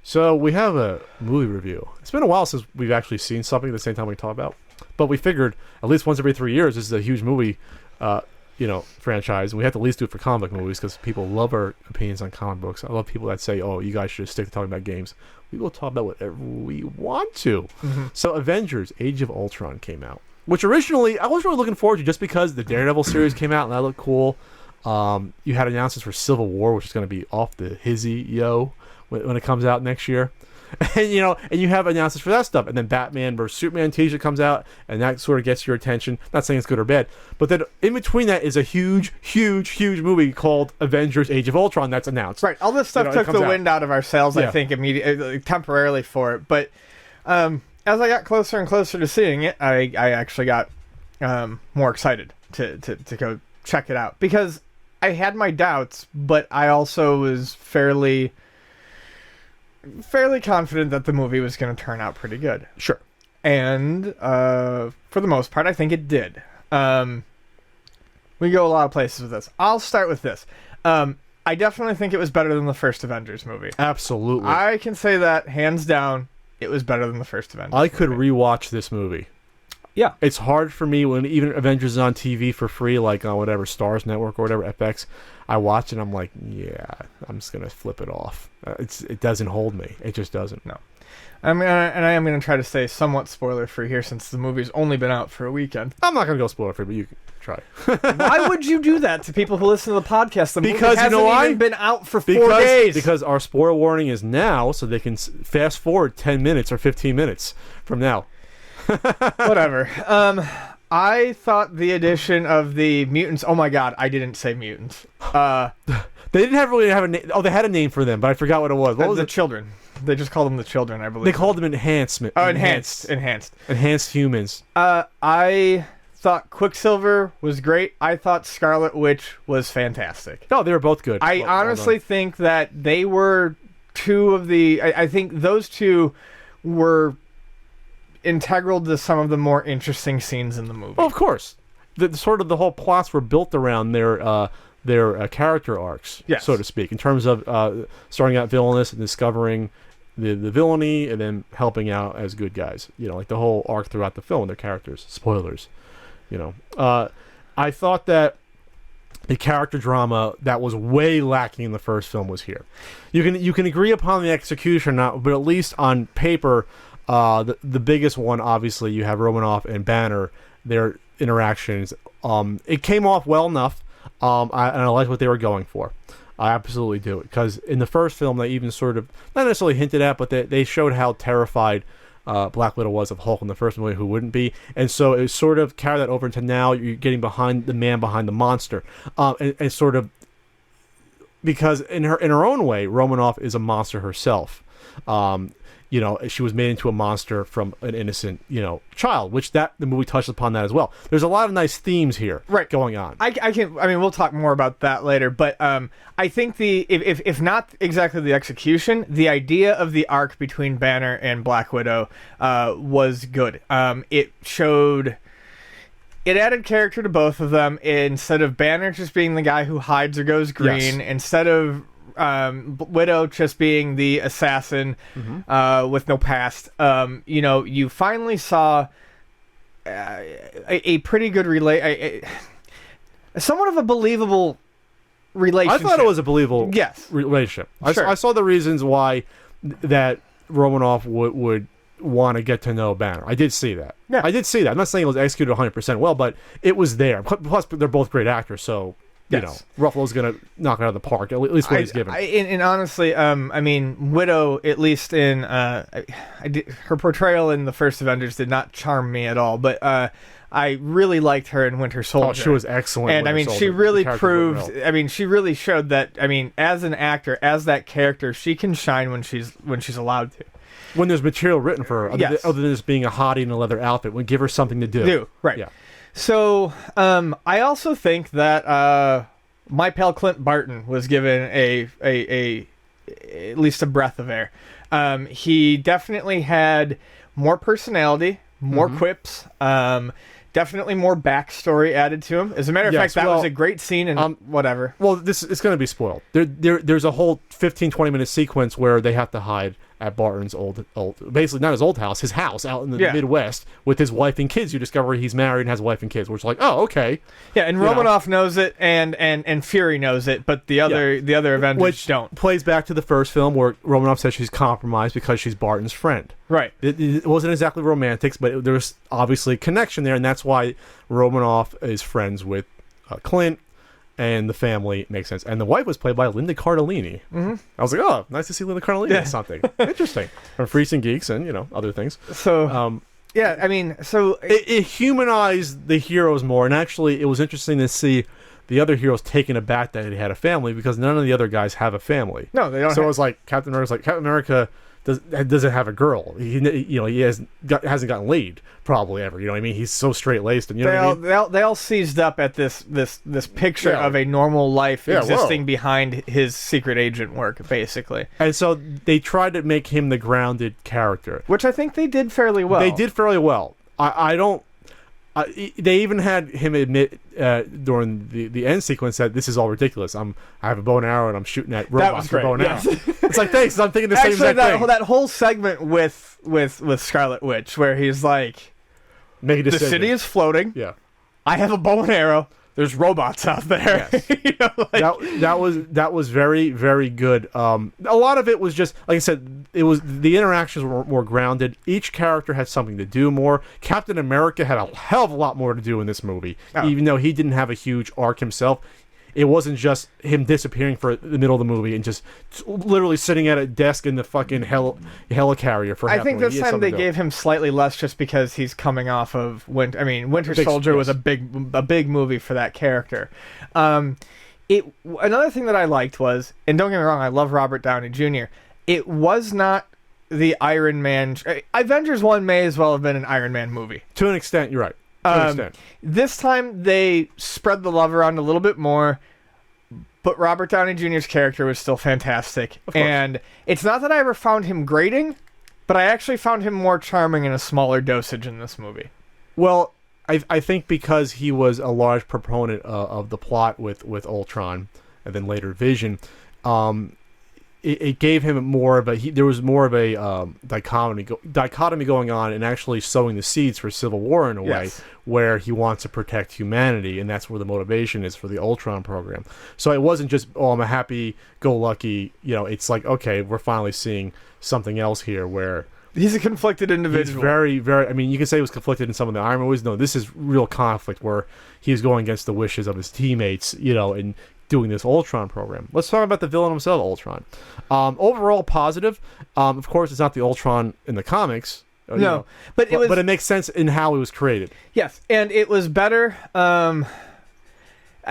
So we have a movie review. It's been a while since we've actually seen something at the same time we talk about, but we figured at least once every 3 years, this is a huge movie, franchise. And we have to at least do it for comic book movies because people love our opinions on comic books. I love people that say, "Oh, you guys should just stick to talking about games." We will talk about whatever we want to. Mm-hmm. So Avengers: Age of Ultron came out, which originally I was really looking forward to just because the Daredevil series came out and that looked cool. You had announcements for Civil War, which is going to be off the hizzy when it comes out next year. And you have announcements for that stuff, and then Batman vs Superman t-shirt comes out, and that sort of gets your attention. Not saying it's good or bad, but then in between that is a huge movie called Avengers: Age of Ultron that's announced. Right, all this stuff took the wind out of our sails, I think, immediately, temporarily for it. But as I got closer and closer to seeing it, I actually got more excited to go check it out because I had my doubts, but I also was fairly confident that the movie was going to turn out pretty good. Sure. And for the most part, I think it did. We go a lot of places with this. I'll start with this. I definitely think it was better than the first Avengers movie. Absolutely. I can say that, hands down, it was better than the first Avengers I could rewatch this movie. Yeah. It's hard for me when even Avengers is on TV for free, like on whatever, Stars Network or whatever, FX. I watch it and I'm like, yeah, I'm just going to flip it off. It doesn't hold me. It just doesn't. No. I mean, and I am going to try to stay somewhat spoiler-free here since the movie's only been out for a weekend. I'm not going to go spoiler-free, but you can try. Why would you do that to people who listen to the podcast? The movie hasn't even been out for 4 days. Because our spoiler warning is now, so they can fast forward 10 minutes or 15 minutes from now. Whatever. I thought the addition of the mutants... Oh my god, I didn't say mutants. They didn't really have a name. Oh, they had a name for them, but I forgot what it was. What was the children? They just called them the children, I believe. They called them enhancement. Oh, enhanced humans. I thought Quicksilver was great. I thought Scarlet Witch was fantastic. No, they were both good. I honestly think that they were two of the... I think those two were integral to some of the more interesting scenes in the movie. Oh, of course. The whole plots were built around their character arcs, yes, so to speak, in terms of starting out villainous and discovering the villainy and then helping out as good guys. Like the whole arc throughout the film, their characters. Spoilers. I thought that the character drama that was way lacking in the first film was here. You can agree upon the execution or not, but at least on paper, the biggest one, obviously, you have Romanoff and Banner, their interactions. It came off well enough, and I like what they were going for. I absolutely do. Because in the first film, they even sort of, not necessarily hinted at, but they showed how terrified Black Widow was of Hulk in the first movie, who wouldn't be. And so it sort of carried that over into now you're getting behind the man behind the monster. And sort of, because in her own way, Romanoff is a monster herself. She was made into a monster from an innocent, child, which the movie touches upon that as well. There's a lot of nice themes here going on. We'll talk more about that later, but I think if not exactly the execution, the idea of the arc between Banner and Black Widow was good. It added character to both of them. Instead of Banner just being the guy who hides or goes green, instead of Widow just being the assassin with no past, you finally saw a pretty good somewhat of a believable relationship. I thought it was a believable relationship. Sure. I saw the reasons why that Romanoff would want to get to know Banner. I did see that. Yeah. I did see that. I'm not saying it was executed 100% well, but it was there. Plus, they're both great actors, so... Ruffalo's going to knock it out of the park, at least what he's given. And honestly, Widow, at least in her portrayal in the first Avengers did not charm me at all, but I really liked her in Winter Soldier. Oh, she was excellent. And she really proved, she really showed that, as an actor, as that character, she can shine when she's allowed to. When there's material written for her, other than just being a hottie in a leather outfit, would give her something to do. Right. Yeah. So, I also think that my pal Clint Barton was given at least a breath of air. He definitely had more personality, more quips, definitely more backstory added to him. As a matter of fact, that was a great scene and whatever. Well, it's going to be spoiled. There's a whole 15-20 minute sequence where they have to hide at Barton's old, basically not his old house, his house out in the Midwest with his wife and kids. You discover he's married and has a wife and kids, which is like, oh, okay. Yeah, and Romanoff knows it, and Fury knows it, but the other Avengers don't. Plays back to the first film where Romanoff says she's compromised because she's Barton's friend. Right. It wasn't exactly romantic, but there was obviously a connection there, and that's why Romanoff is friends with Clint. And the family makes sense. And the wife was played by Linda Cardellini. Mm-hmm. I was like, oh, nice to see Linda Cardellini in something. Interesting. From Freaks and Geeks and, other things. So, It humanized the heroes more. And actually, it was interesting to see the other heroes taken aback that he had a family because none of the other guys have a family. No, they don't. So it was like, Captain America doesn't have a girl. He hasn't gotten laid probably ever. You know what I mean? He's so straight laced, and they all seized up at this picture of a normal life existing behind his secret agent work, basically. And so they tried to make him the grounded character, which I think they did fairly well. They did fairly well. They even had him admit during the end sequence that this is all ridiculous. I have a bow and arrow and I'm shooting at robots with a bow and arrow. It's like, thanks. I'm thinking the same exact thing. That whole segment with Scarlet Witch where he's like, make a decision. The city is floating. Yeah, I have a bow and arrow. There's robots out there. Yes. That was very, very good. A lot of it was just, like I said, the interactions were more grounded. Each character had something to do more. Captain America had a hell of a lot more to do in this movie, even though he didn't have a huge arc himself. It wasn't just him disappearing for the middle of the movie and just literally sitting at a desk in the fucking helicarrier for half I think this time they gave him slightly less just because he's coming off of Winter Soldier was a big movie for that character. Another thing that I liked was, and don't get me wrong, I love Robert Downey Jr. It was not the Iron Man. Avengers 1 may as well have been an Iron Man movie. To an extent, you're right. This time they spread the love around a little bit more, but Robert Downey Jr.'s character was still fantastic. And it's not that I ever found him grating, but I actually found him more charming in a smaller dosage in this movie. Well, I think because he was a large proponent of the plot with Ultron and then later Vision, it gave him more of there was more of a dichotomy going on and actually sowing the seeds for civil war in a way where he wants to protect humanity, and that's where the motivation is for the Ultron program. So it wasn't just, I'm a happy-go-lucky, it's like, okay, we're finally seeing something else here where he's a conflicted individual. He's very, very, you can say he was conflicted in some of the Iron Man movies. No, this is real conflict where he's going against the wishes of his teammates, and doing this Ultron program. Let's talk about the villain himself, Ultron. Overall positive. Of course, it's not the Ultron in the comics. But it makes sense in how it was created. Yes, and it was better. I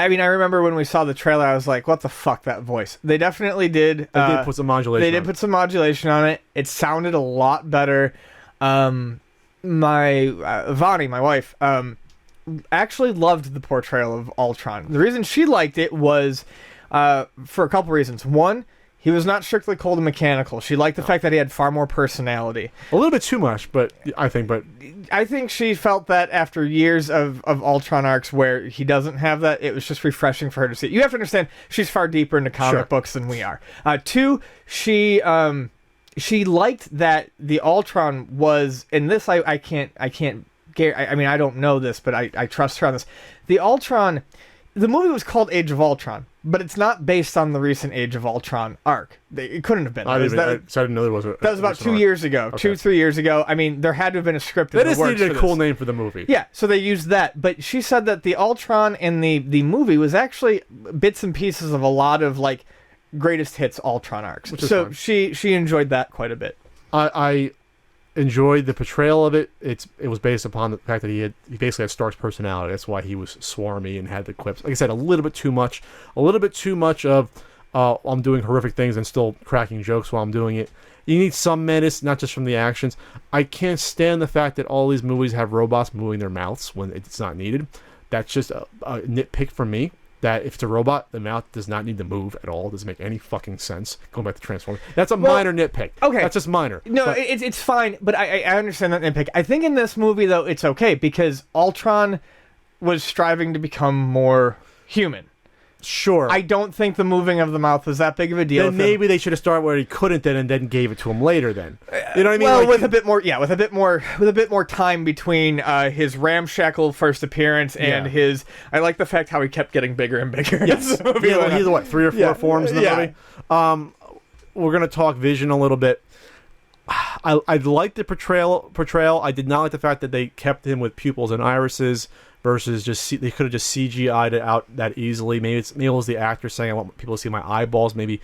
remember when we saw the trailer, I was like, what the fuck, that voice? They definitely did. They did put some modulation on it. It sounded a lot better. Vani, my wife, actually loved the portrayal of Ultron. The reason she liked it was for a couple reasons. One, he was not strictly cold and mechanical. She liked the fact that he had far more personality. A little bit too much, I think she felt that after years of Ultron arcs where he doesn't have that, it was just refreshing for her to see. You have to understand, she's far deeper into comic books than we are. Two, she liked that the Ultron was, and this I can't I don't know this, but I trust her on this. The Ultron, the movie was called Age of Ultron, but it's not based on the recent Age of Ultron arc. It couldn't have been. I didn't know there was that was about 2 years ago. Okay. 2-3 years ago. There had to have been a script. They just needed a cool name for the movie. Yeah, so they used that. But she said that the Ultron in the movie was actually bits and pieces of a lot of greatest hits Ultron arcs. So she enjoyed that quite a bit. I enjoyed the portrayal of it. It was based upon the fact that he basically had Stark's personality. That's why he was swarmy and had the quips. Like I said, a little bit too much of I'm doing horrific things and still cracking jokes while I'm doing it. You need some menace, not just from the actions. I can't stand the fact that all these movies have robots moving their mouths when it's not needed. That's just a nitpick for me. That if it's a robot, the mouth does not need to move at all. It doesn't make any fucking sense. Going back to Transformers. That's a minor nitpick. Okay. That's just minor. No, it's fine, but I understand that nitpick. I think in this movie, though, it's okay, because Ultron was striving to become more human. Sure. I don't think the moving of the mouth was that big of a deal. Then maybe they should have started where he couldn't then, and then gave it to him later. Then you know what I mean? Well, like, with a bit more time between his ramshackle first appearance and his. I like the fact how he kept getting bigger and bigger. Yes. He's what, 3 or 4 forms in the movie. We're gonna talk Vision a little bit. I liked the portrayal. I did not like the fact that they kept him with pupils and irises versus they could have just CGI'd it out that easily. Maybe it was the actor saying, I want people to see my eyeballs. Maybe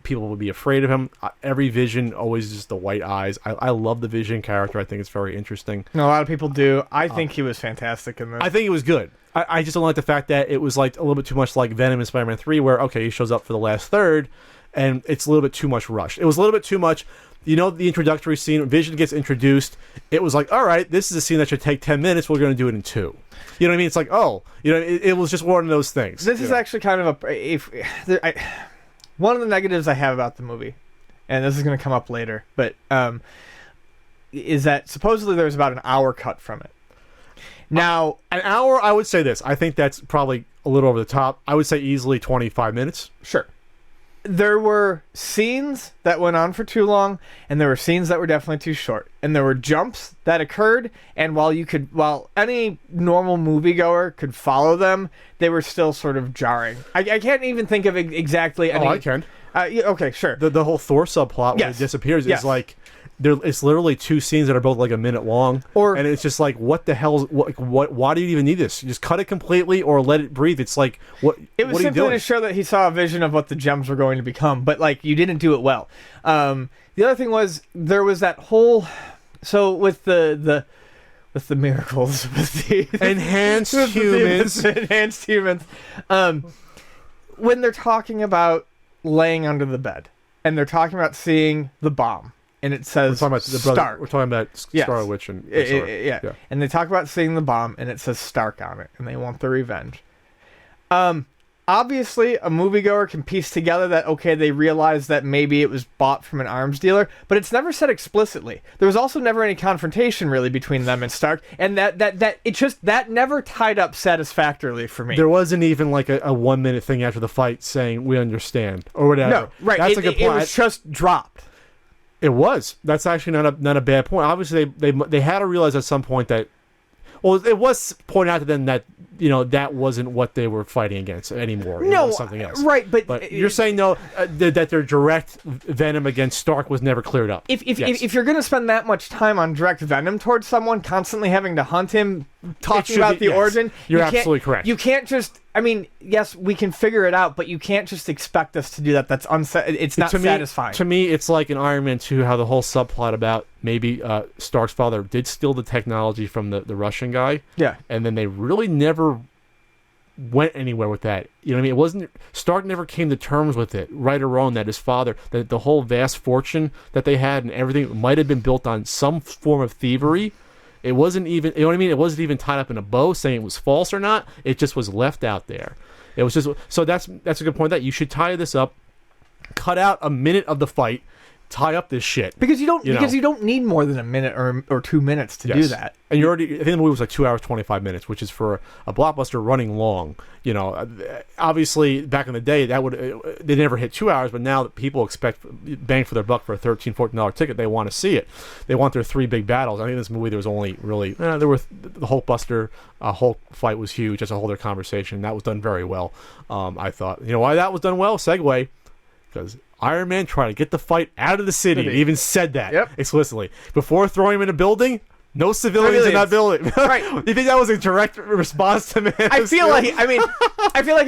people would be afraid of him. Every Vision always just the white eyes. I love the Vision character. I think it's very interesting. No, a lot of people do. I think he was fantastic in this. I think it was good. I just don't like the fact that it was like a little bit too much like Venom in Spider-Man 3 where, okay, he shows up for the last third and it's a little bit too much rushed. It was a little bit too much. You know, the introductory scene, when Vision gets introduced, it was like, all right, this is a scene that should take 10 minutes. We're going to do it in 2. You know what I mean? It's like, oh, you know, it was just one of those things. This is actually kind of one of the negatives I have about the movie, and this is going to come up later, but is that supposedly there's about an hour cut from it. Now, an hour, I would say this. I think that's probably a little over the top. I would say easily 25 minutes. Sure. There were scenes that went on for too long, and there were scenes that were definitely too short. And there were jumps that occurred, and while any normal moviegoer could follow them, they were still sort of jarring. I can't even think of exactly any... Oh, I can. Okay, sure. The whole Thor subplot when it disappears is like... It's literally 2 scenes that are both like a minute long, and it's just like, what the hell? What? Why do you even need this? You just cut it completely, or let it breathe. It's like, what? It was simply to show that he saw a vision of what the gems were going to become, but like you didn't do it well. The other thing was there was that whole, with the miracles, with the enhanced humans, when they're talking about laying under the bed, and they're talking about seeing the bomb. And it says Stark. We're talking about Scarlet Witch and yeah. And they talk about seeing the bomb, and it says Stark on it, and they want the revenge. Obviously, a moviegoer can piece together that, okay, they realized that maybe it was bought from an arms dealer, but it's never said explicitly. There was also never any confrontation, really, between them and Stark, and that never tied up satisfactorily for me. There wasn't even like a 1-minute thing after the fight saying, we understand, or whatever. No, right. That's a good point. It was just dropped. It was. That's actually not a bad point. Obviously, they had to realize at some point that, well, it was pointed out to them that, you know, that wasn't what they were fighting against anymore. No, it was something else. Right, but you're saying no, that their direct venom against Stark was never cleared up. If you're going to spend that much time on direct venom towards someone, constantly having to hunt him, talking about the origin, you're absolutely correct. You can't just. I mean, yes, we can figure it out, but you can't just expect us to do that. That's it's not satisfying. To me, it's like in Iron Man 2, how the whole subplot about maybe Stark's father did steal the technology from the Russian guy. Yeah. And then they really never went anywhere with that. You know what I mean? It wasn't... Stark never came to terms with it, right or wrong, that his father, that the whole vast fortune that they had and everything might have been built on some form of thievery. It wasn't even, you know what I mean? It wasn't even tied up in a bow saying it was false or not. It just was left out there. It was just, so that's a good point, that you should tie this up, cut out a minute of the fight, tie up this shit. Because you don't need more than a minute or 2 minutes to do that. And I think the movie was like 2 hours, 25 minutes, which is for a blockbuster running long. You know, obviously back in the day they never hit 2 hours, but now that people expect bang for their buck for a $13, $14 ticket, they want to see it. They want their 3 big battles. I think in this movie there was only really the Hulkbuster Hulk fight was huge. That's a whole other conversation. That was done very well. I thought, you know why that was done well? Segue, because Iron Man tried to get the fight out of the city. He even said that explicitly. Before throwing him in a building, no civilians in that building. Right. You think that was a direct response to Man? I feel like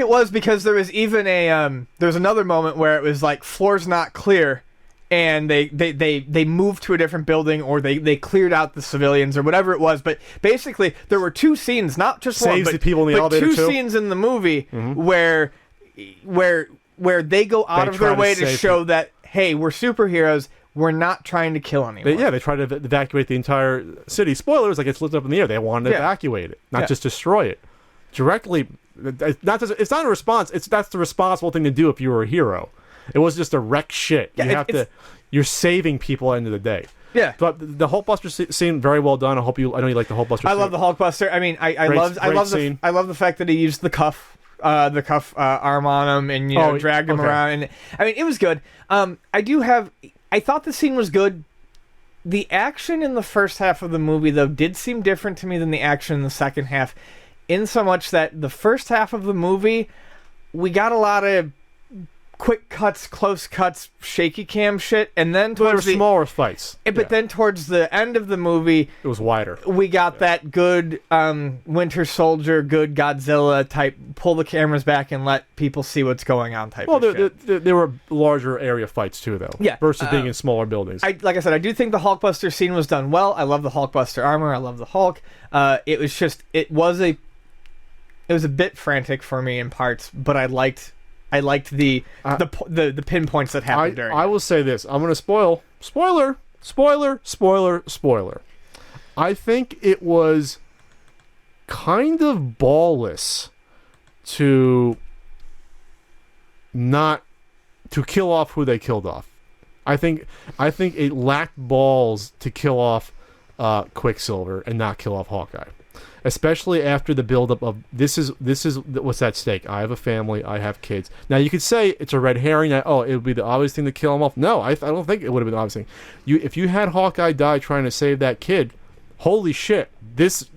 it was, because there was even there was another moment where it was like floor's not clear, and they moved to a different building, or they cleared out the civilians or whatever it was. But basically, there were 2 scenes, not just Saves one, the people in the elevator 2 scenes in the movie where they go out of their way to show that, hey, we're superheroes. We're not trying to kill anyone. They try to evacuate the entire city. Spoilers, like it's lit up in the air. They wanted to evacuate it, not just destroy it. Directly, it's not a response. That's the responsible thing to do if you were a hero. It was just a wreck shit. Yeah, you're saving people at the end of the day. Yeah, but the Hulkbuster scene, very well done. I know you like the Hulkbuster. I love the Hulkbuster. I mean, I love the fact that he used the cuff arm on him and dragged him around. And I mean, it was good. I thought the scene was good. The action in the first half of the movie, though, did seem different to me than the action in the second half, in so much that the first half of the movie, we got a lot of quick cuts, close cuts, shaky cam shit, and then there were smaller fights. But then towards the end of the movie, it was wider. We got that good Winter Soldier, good Godzilla type, pull the cameras back and let people see what's going on type. Well, there were larger area fights too, though. Yeah, versus being in smaller buildings. Like I said, I do think the Hulkbuster scene was done well. I love the Hulkbuster armor. I love the Hulk. It was a bit frantic for me in parts, but I liked the pinpoints that happened during. I will say this. I'm going to spoiler. I think it was kind of ballless to kill off who they killed off. I think it lacked balls to kill off Quicksilver and not kill off Hawkeye. Especially after the buildup of this is what's at stake. I have a family. I have kids. Now you could say it's a red herring. That it would be the obvious thing to kill him off. No, I don't think it would have been the obvious thing. If you had Hawkeye die trying to save that kid, holy shit! This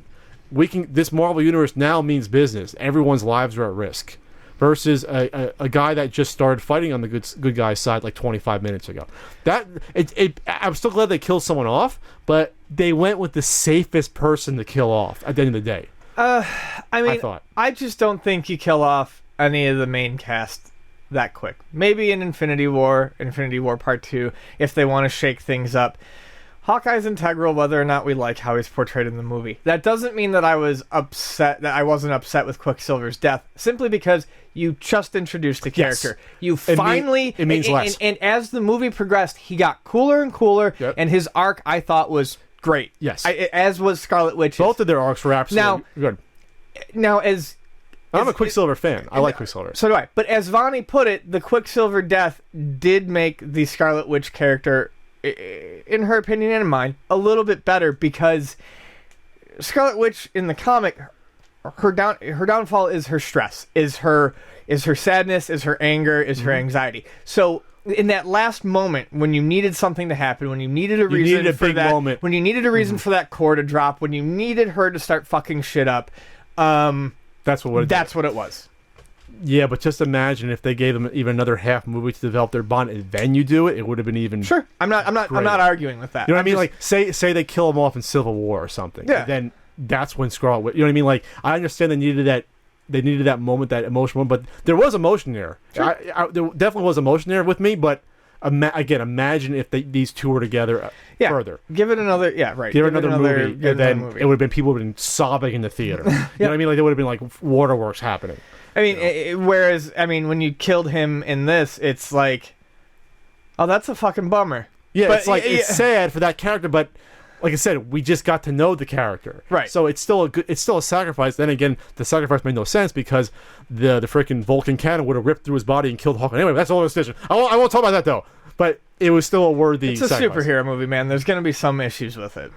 Marvel universe now means business. Everyone's lives are at risk. Versus a guy that just started fighting on the good guy's side like 25 minutes ago. I'm still glad they killed someone off, but they went with the safest person to kill off at the end of the day. I just don't think you kill off any of the main cast that quick. Maybe in Infinity War Part 2, if they want to shake things up. Hawkeye's integral whether or not we like how he's portrayed in the movie. That doesn't mean that I wasn't upset with Quicksilver's death, simply because you just introduced the character. Yes. It means less. And as the movie progressed, he got cooler and cooler, and his arc I thought was great. Yes. As was Scarlet Witch. Both of their arcs were absolutely good. Now, I'm a Quicksilver fan. I like Quicksilver. So do I. But as Vonnie put it, the Quicksilver death did make the Scarlet Witch character, in her opinion and in mine, a little bit better, because Scarlet Witch in the comic, her downfall is her stress, is her sadness, is her anger, is her anxiety. So in that last moment when you needed something to happen, when you needed a reason for that moment, when you needed a reason for that core to drop, when you needed her to start fucking shit up, that's what it was. Yeah, but just imagine if they gave them even another half movie to develop their bond, and then you do it would have been even. Sure, I'm not arguing with that. You know what I mean? Like, say they kill him off in Civil War or something. Yeah. Then that's when Scarlet Witch. You know what I mean? Like, I understand they needed that moment, that emotional moment, but there was emotion there. Sure. There definitely was emotion there with me, but again, imagine if these two were together further. Give it another, right. Give it another movie, and then it would have been people would have been sobbing in the theater. You know what I mean? Like, there would have been like waterworks happening. I mean, whereas when you killed him in this, it's like, oh, that's a fucking bummer. Yeah, but, it's sad for that character, but like I said, we just got to know the character, right? So it's still a sacrifice. Then again, the sacrifice made no sense because the freaking Vulcan cannon would have ripped through his body and killed Hawkeye. Anyway, that's all decision. I won't talk about that though. But it was still a worthy. It's a superhero movie, man. There's going to be some issues with it.